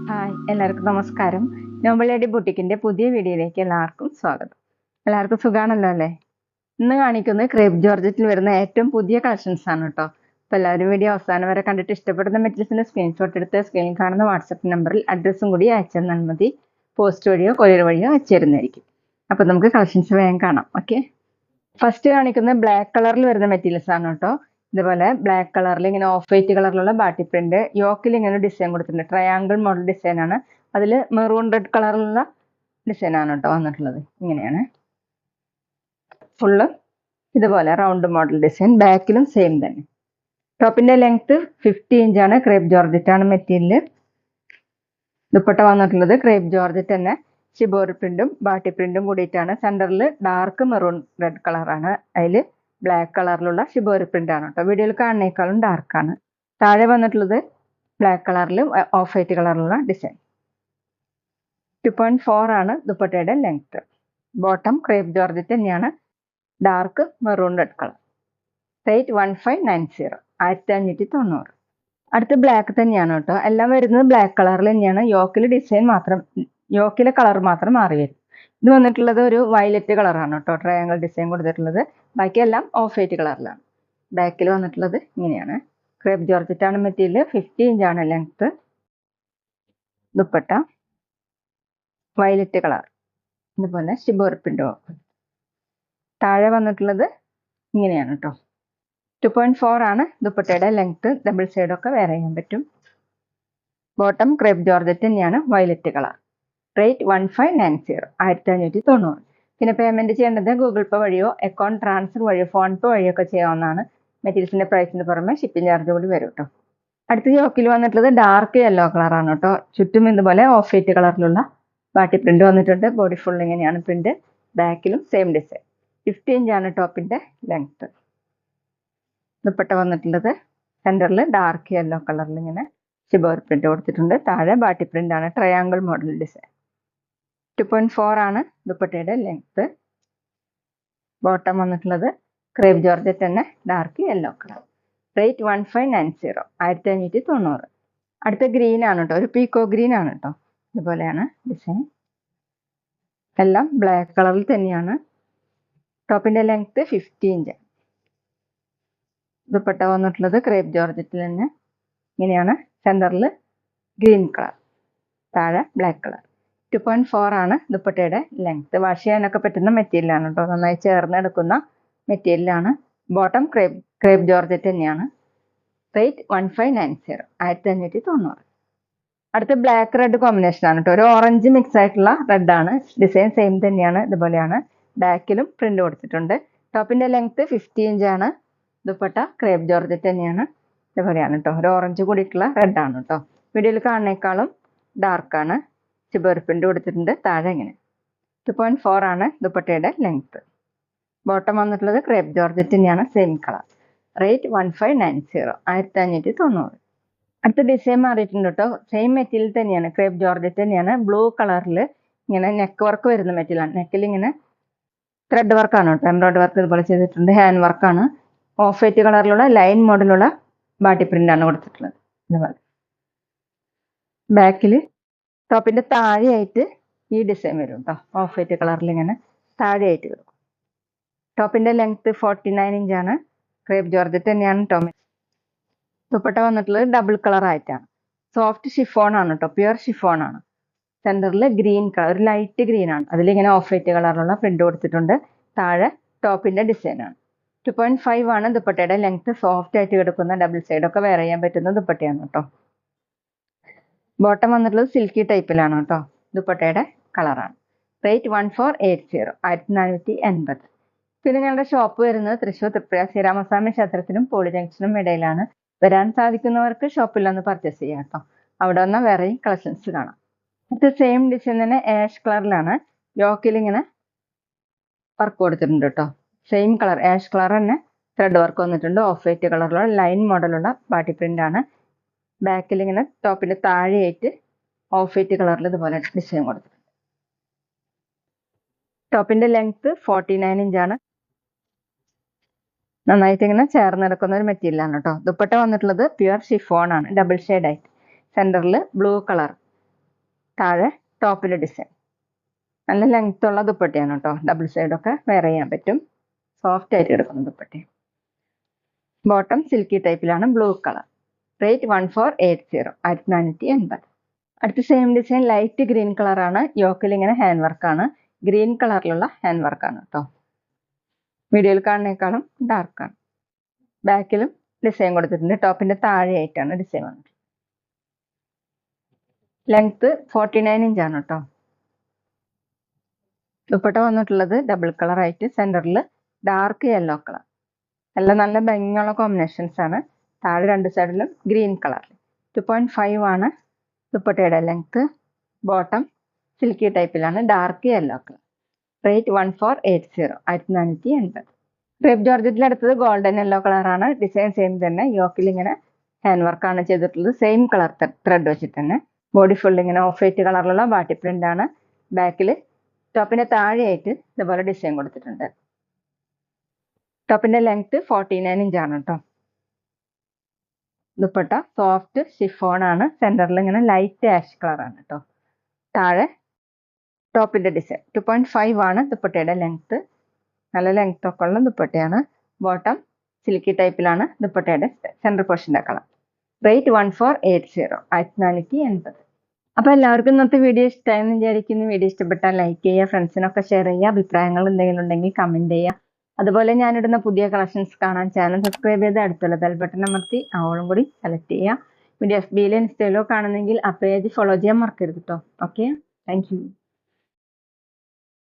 Hi, എല്ലാവർക്കും നമസ്കാരം. Nobel lady ബുട്ടിക്കിന്റെ പുതിയ വീഡിയോയിലേക്ക് എല്ലാവർക്കും സ്വാഗതം. എല്ലാവർക്കും സുഖാണല്ലോ അല്ലേ? ഇന്ന് കാണിക്കുന്നത് ക്രേപ്പ് ജോർജറ്റിൽ വരുന്ന ഏറ്റവും പുതിയ കളക്ഷൻസ് ആണ് കേട്ടോ. അപ്പോൾ എല്ലാവരും വീഡിയോ അവസാനം വരെ കണ്ടിട്ട് ഇഷ്ടപ്പെടുന്ന മെറ്റീരിയൽസിന്റെ സ്ക്രീൻഷോട്ട് എടുത്ത് സ്ക്രീനിൽ കാണുന്ന വാട്സപ്പ് നമ്പറിൽ അഡ്രസ്സും കൂടി അയച്ചു തന്നാൽ മതി. പോസ്റ്റ് വഴിയോ കൊറിയർ വഴിയോ അയച്ചു തരുന്നതായിരിക്കും. അപ്പോൾ നമുക്ക് കളക്ഷൻസ് വേഗം കാണാം. ഓക്കെ, ഫസ്റ്റ് കാണിക്കുന്നത് ബ്ലാക്ക് കളറിൽ വരുന്ന മെറ്റീരിയൽസ് ആണ് കേട്ടോ. ഇതുപോലെ ബ്ലാക്ക് കളറിൽ ഇങ്ങനെ ഓഫ് വൈറ്റ് കളറിലുള്ള ബാട്ടി പ്രിന്റ്, യോക്കിൽ ഇങ്ങനെ ഡിസൈൻ കൊടുത്തിട്ടുണ്ട്. ട്രയാങ്കിൾ മോഡൽ ഡിസൈൻ ആണ്. അതിൽ മെറൂൺ റെഡ് കളറിലുള്ള ഡിസൈൻ ആണ് കേട്ടോ വന്നിട്ടുള്ളത്. ഇങ്ങനെയാണ് ഫുള്ള് ഇതുപോലെ റൗണ്ട് മോഡൽ ഡിസൈൻ. ബാക്കിലും സെയിം തന്നെ. ടോപ്പിന്റെ ലെങ്ത് 50 ഇഞ്ചാണ്. ക്രേപ്പ് ജോർജറ്റ് ആണ് മെറ്റീരിയൽ. ദുപ്പട്ട വന്നിട്ടുള്ളത് ക്രേപ്പ് ജോർജറ്റ് തന്നെ ഷിബോറി പ്രിന്റും ബാട്ടി പ്രിന്റും കൂടിയിട്ടാണ്. സെന്ററിൽ ഡാർക്ക് മെറൂൺ റെഡ് കളറാണ്. അതിൽ ബ്ലാക്ക് കളറിലുള്ള ഷിബോറി പ്രിന്റ് ആണ് കേട്ടോ. വീഡിയോയിൽ കാണുന്നേക്കാളും ഡാർക്കാണ്. താഴെ വന്നിട്ടുള്ളത് ബ്ലാക്ക് കളറിൽ ഓഫ് വൈറ്റ് കളറിലുള്ള ഡിസൈൻ. 2.4 ആണ് ദുപ്പട്ടയുടെ ലെങ്ത്. ബോട്ടം ക്രേപ്പ് ജോർജറ്റ് തന്നെയാണ്, dark maroon red colour. Rate 1590, 1590. അടുത്ത ബ്ലാക്ക് തന്നെയാണ് കേട്ടോ. എല്ലാം വരുന്നത് ബ്ലാക്ക് കളറിൽ തന്നെയാണ്. യോക്കിലെ കളർ മാത്രം മാറി വരും. ഇത് വന്നിട്ടുള്ളത് ഒരു വയലറ്റ് കളറാണ് കേട്ടോ. ട്രയാങ്കിൾ ഡിസൈൻ കൊടുത്തിട്ടുള്ളത്. ബാക്കിയെല്ലാം ഓഫ് വൈറ്റ് കളറിലാണ്. ബാക്കിൽ വന്നിട്ടുള്ളത് ഇങ്ങനെയാണ്. ക്രേപ്പ് ജോർജറ്റ് ആണ് മെറ്റീരിയൽ. 50 ഇഞ്ചാണ് ലെങ്ത്. ദുപ്പട്ട വയലറ്റ് കളർ, ഇതുപോലെ ഷിബോറി പ്രിന്റ്. താഴെ വന്നിട്ടുള്ളത് ഇങ്ങനെയാണ് കേട്ടോ. 2.4 ആണ് ദുപ്പട്ടയുടെ ലെങ്ത്. ഡബിൾ സൈഡൊക്കെ വെയർ ചെയ്യാൻ പറ്റും. ബോട്ടം ക്രേപ്പ് ജോർജറ്റ് തന്നെയാണ്, വയലറ്റ് കളർ. റേറ്റ് 1590, 1590. പിന്നെ പേയ്മെന്റ് ചെയ്യേണ്ടത് ഗൂഗിൾ പേ വഴിയോ അക്കൗണ്ട് ട്രാൻസ്ഫർ വഴിയോ ഫോൺ പേ വഴിയോ ഒക്കെ ചെയ്യാവുന്നതാണ്. മെറ്റീരിയൽസിന്റെ പ്രൈസിന് പുറമെ ഷിപ്പിംഗ് ചാർജ് കൂടി വരും കേട്ടോ. അടുത്ത യോക്കിൽ വന്നിട്ടുള്ളത് ഡാർക്ക് യെല്ലോ കളറാണ് കേട്ടോ. ചുറ്റും ഇതുപോലെ ഓഫ് വൈറ്റ് കളറിലുള്ള ബാട്ടി പ്രിന്റ് വന്നിട്ടുണ്ട്. ബോഡി ഫുൾ ഇങ്ങനെയാണ് പ്രിന്റ്. ബാക്കിലും സെയിം ഡിസൈൻ. 50 ഇഞ്ചാണ് ടോപ്പിന്റെ ലെങ്ത്. ദുപ്പട്ട വന്നിട്ടുള്ളത് സെന്ററിൽ ഡാർക്ക് യെല്ലോ കളറിൽ ഇങ്ങനെ ഷിബോറി പ്രിന്റ് കൊടുത്തിട്ടുണ്ട്. താഴെ ബാട്ടി പ്രിന്റ് ആണ്, ട്രയാങ്കിൾ മോഡൽ ഡിസൈൻ. 2.4 ആണ് ദുപ്പട്ടയുടെ ലെങ്ത്. ബോട്ടം വന്നിട്ടുള്ളത് ക്രേപ്പ് ജോർജറ്റ് തന്നെ, ഡാർക്ക് യെല്ലോ കളർ. റേറ്റ് 1590, 1590. അടുത്ത ഗ്രീൻ ആണ് കേട്ടോ. ഒരു പീക്കോ ഗ്രീൻ ആണ് കേട്ടോ. ഇതുപോലെയാണ് ഡിസൈൻ. എല്ലാം ബ്ലാക്ക് കളറിൽ തന്നെയാണ്. ടോപ്പിന്റെ ലെങ്ത് 50 ഇഞ്ച്. ദുപ്പട്ട വന്നിട്ടുള്ളത് ക്രേപ്പ് ജോർജറ്റിൽ തന്നെ ഇങ്ങനെയാണ്. സെന്ററിൽ ഗ്രീൻ കളർ, താഴെ ബ്ലാക്ക് കളർ. 2.4 ആണ് ദുപ്പട്ടയുടെ ലെങ്ത്. വാഷ് ചെയ്യാനൊക്കെ പറ്റുന്ന മെറ്റീരിയലാണ് കേട്ടോ. നന്നായി ചേർന്ന് എടുക്കുന്ന മെറ്റീരിയലാണ്. ബോട്ടം ക്രേപ്പ് ജോർജറ്റ് തന്നെയാണ്. റേറ്റ് 1590, 1590. അടുത്ത ബ്ലാക്ക് റെഡ് കോമ്പിനേഷൻ ആണ് കേട്ടോ. ഒരു ഓറഞ്ച് മിക്സ് ആയിട്ടുള്ള റെഡ് ആണ്. ഡിസൈൻ സെയിം തന്നെയാണ്. ഇതുപോലെയാണ്. ബാക്കിലും പ്രിന്റ് കൊടുത്തിട്ടുണ്ട്. ടോപ്പിന്റെ ലെങ്ത് 50 ഇഞ്ചാണ്. ദുപ്പട്ട ക്രേപ്പ് ജോർജറ്റ് തന്നെയാണ്. ഇതുപോലെയാണ് കേട്ടോ. ഒരു ഓറഞ്ച് കൂടിയിട്ടുള്ള റെഡ് ആണ് കേട്ടോ. വീഡിയോയിൽ കാണുന്നേക്കാളും ഡാർക്കാണ്. ഷിബോറി പ്രിന്റ് കൊടുത്തിട്ടുണ്ട്. താഴെ ഇങ്ങനെ 2.4 ആണ് ദുപ്പട്ടയുടെ ലെങ്ത്. ബോട്ടം വന്നിട്ടുള്ളത് ക്രേപ്പ് ജോർജറ്റ് തന്നെയാണ്, സെയിം കളർ. റേറ്റ് 1590, 1590. അടുത്ത ഡിസൈൻ മാറിയിട്ടുണ്ട് കേട്ടോ. സെയിം മെറ്റീരിയൽ തന്നെയാണ്, ക്രേപ്പ് ജോർജറ്റ് തന്നെയാണ്. ബ്ലൂ കളറിൽ ഇങ്ങനെ നെക്ക് വർക്ക് വരുന്ന മെറ്റീരിയലാണ്. നെക്കിൽ ഇങ്ങനെ ത്രെഡ് വർക്കാണ് കേട്ടോ. എംബ്രോയിഡറി വർക്ക് ഇതുപോലെ ചെയ്തിട്ടുണ്ട്. ഹാൻഡ് വർക്കാണ്. ഓഫ് വൈറ്റ് കളറിലുള്ള ലൈൻ മോഡലുള്ള ബാട്ടി പ്രിന്റ് ആണ് കൊടുത്തിട്ടുള്ളത്. ഇതുപോലെ ബാക്കിൽ ടോപ്പിന്റെ താഴെയായിട്ട് ഈ ഡിസൈൻ വരും കേട്ടോ. ഓഫ് വൈറ്റ് കളറിൽ ഇങ്ങനെ താഴെയായിട്ട് വരും. ടോപ്പിന്റെ ലെങ്ത് 49 ഇഞ്ചാണ്. ക്രേപ്പ് ജോർജറ്റ് തന്നെയാണ് ടോപ്പ്. ദുപ്പട്ട വന്നിട്ടുള്ളത് ഡബിൾ കളർ ആയിട്ടാണ്. സോഫ്റ്റ് ഷിഫോൺ ആണ് കേട്ടോ. പ്യുർ ഷിഫോൺ ആണ്. സെന്ററിൽ ഗ്രീൻ കളർ, ഒരു ലൈറ്റ് ഗ്രീൻ ആണ്. അതിലിങ്ങനെ ഓഫ് വൈറ്റ് കളറിലുള്ള പ്രിന്റ് കൊടുത്തിട്ടുണ്ട്. താഴെ ടോപ്പിന്റെ ഡിസൈൻ ആണ്. 2.5 ആണ് ദുപ്പട്ടയുടെ ലെങ്ത്. സോഫ്റ്റ് ആയിട്ട് കിടക്കുന്ന ഡബിൾ സൈഡൊക്കെ വെയർ ചെയ്യാൻ പറ്റുന്ന ദുപ്പട്ടയാണ് കേട്ടോ. ബോട്ടം വന്നിട്ടുള്ളത് സിൽക്കി ടൈപ്പിലാണ് കേട്ടോ. ദുപ്പട്ടയുടെ കളറാണ്. റേറ്റ് 1480, 1480. പിന്നെ ഞങ്ങളുടെ ഷോപ്പ് വരുന്നത് തൃശ്ശൂർ തൃപ്രയ ശ്രീരാമസ്വാമി ക്ഷേത്രത്തിനും പോളി ജംഗ്ഷനും ഇടയിലാണ്. വരാൻ സാധിക്കുന്നവർക്ക് ഷോപ്പിൽ ഒന്ന് പർച്ചേസ് ചെയ്യാം കേട്ടോ. അവിടെ വന്നാൽ വേറെയും കളക്ഷൻസ് കാണാം. ഇത് സെയിം ഡിസൈൻ തന്നെ ആഷ് കളറിലാണ്. യോക്കിൽ ഇങ്ങനെ വർക്ക് കൊടുത്തിട്ടുണ്ട് കേട്ടോ. സെയിം കളർ ആഷ് കളർ തന്നെ ത്രെഡ് വർക്ക് വന്നിട്ടുണ്ട്. ഓഫ് വൈറ്റ് കളറിലുള്ള ലൈൻ മോഡലുള്ള ബാട്ടി പ്രിന്റ് ആണ്. ബാക്കിൽ ഇങ്ങനെ ടോപ്പിന്റെ താഴെയായിട്ട് ഓഫ് വൈറ്റ് കളറിൽ ഇതുപോലെ ഡിസൈൻ കൊടുത്തിട്ടുണ്ട്. ടോപ്പിന്റെ ലെങ്ത് 49 ഇഞ്ചാണ്. നന്നായിട്ട് ഇങ്ങനെ ചേർന്ന് കിടക്കുന്ന ഒരു മെറ്റീരിയൽ ആണ് കേട്ടോ. ദുപ്പട്ട വന്നിട്ടുള്ളത് പ്യുവർ ഷിഫോൺ ആണ്, ഡബിൾ ഷെയ്ഡ് ആയിട്ട്. സെന്ററിൽ ബ്ലൂ കളർ, താഴെ ടോപ്പിലെ ഡിസൈൻ. നല്ല ലെങ്ത് ഉള്ള ദുപ്പട്ടയാണ് കേട്ടോ. ഡബിൾ സൈഡൊക്കെ വെയർ ചെയ്യാൻ പറ്റും. സോഫ്റ്റ് ആയിട്ട് കിടക്കുന്ന ദുപ്പട്ട. ബോട്ടം സിൽക്കി ടൈപ്പിലാണ്, ബ്ലൂ കളർ. റേറ്റ് 1480, 1480. അടുത്ത സെയിം ഡിസൈൻ ലൈറ്റ് ഗ്രീൻ കളറാണ്. യോക്കിൽ ഇങ്ങനെ ഹാൻഡ് വർക്കാണ്. ഗ്രീൻ കളറിലുള്ള ഹാൻഡ് വർക്കാണ് കേട്ടോ. വീഡിയോയിൽ കാണുന്നേക്കാളും ഡാർക്കാണ്. ബാക്കിലും ഡിസൈൻ കൊടുത്തിട്ടുണ്ട്. ടോപ്പിന്റെ താഴെയായിട്ടാണ് ഡിസൈൻ വന്നത്. ലെങ്ത് 49 ഇഞ്ചാണ് കേട്ടോ. ദുപ്പട്ട വന്നിട്ടുള്ളത് ഡബിൾ കളർ ആയിട്ട്, സെന്ററിൽ ഡാർക്ക് യെല്ലോ കളർ. എല്ലാം നല്ല ഭംഗിയുള്ള കോമ്പിനേഷൻസ് ആണ്. താഴെ രണ്ട് സൈഡിലും ഗ്രീൻ കളർ. 2.5 ആണ് ദുപ്പട്ടയുടെ ലെങ്ത്. ബോട്ടം സിൽക്കി ടൈപ്പിലാണ്, dark yellow colour. Rate 1480, 1480. Crepe ജോർജറ്റിൽ അടുത്തത് ഗോൾഡൻ യെല്ലോ കളറാണ്. ഡിസൈൻ സെയിം തന്നെ. യോക്കിൽ ഇങ്ങനെ ഹാൻഡ് വർക്കാണ് ചെയ്തിട്ടുള്ളത്. സെയിം കളർ ത്രെഡ് വെച്ചിട്ട് തന്നെ. ബോഡി ഫുൾ ഇങ്ങനെ ഓഫ് വൈറ്റ് കളറിലുള്ള ബാട്ടി പ്രിന്റ് ആണ്. ബാക്കിൽ ടോപ്പിന്റെ താഴെയായിട്ട് ഇതുപോലെ ഡിസൈൻ കൊടുത്തിട്ടുണ്ട്. ടോപ്പിന്റെ ലെങ്ത് 49 ഇഞ്ചാണ് കേട്ടോ. ദുപ്പട്ട സോഫ്റ്റ് ഷിഫോൺ ആണ്. സെന്ററിൽ ഇങ്ങനെ ലൈറ്റ് ആഷ് കളർ ആണ് കേട്ടോ. താഴെ ടോപ്പിന്റെ ഡിസൈൻ. 2.5 ആണ് ദുപ്പട്ടയുടെ ലെങ്ത്. നല്ല ലെങ്ത് ഒക്കെ ഉള്ള ദുപ്പട്ടയാണ്. ബോട്ടം സിൽക്കി ടൈപ്പിലാണ് ദുപ്പട്ടയുടെ സെന്റർ പോർഷന്റെ കളർ. റേറ്റ് 1480, 1480. അപ്പോൾ എല്ലാവർക്കും ഇന്നത്തെ വീഡിയോ ഇഷ്ടമായെന്ന് വിചാരിക്കുന്നു. വീഡിയോ ഇഷ്ടപ്പെട്ടാൽ ലൈക്ക് ചെയ്യുക, ഫ്രണ്ട്സിനൊക്കെ ഷെയർ ചെയ്യുക. അഭിപ്രായങ്ങൾ എന്തെങ്കിലും ഉണ്ടെങ്കിൽ കമന്റ് ചെയ്യുക. അതുപോലെ ഞാനിടുന്ന പുതിയ കളക്ഷൻസ് കാണാൻ ചാനൽ സബ്സ്ക്രൈബ് ചെയ്ത് അടുത്തുള്ള ബെൽ ബട്ടൺ അമർത്തി അവളും കൂടി സെലക്ട് ചെയ്യുക. വീഡിയോ FBയിലോ ഇൻസ്റ്റയിലോ കാണുന്നെങ്കിൽ ആ പേജ് ഫോളോ ചെയ്യാൻ മറക്കരുത് കേട്ടോ. Okay, thank you.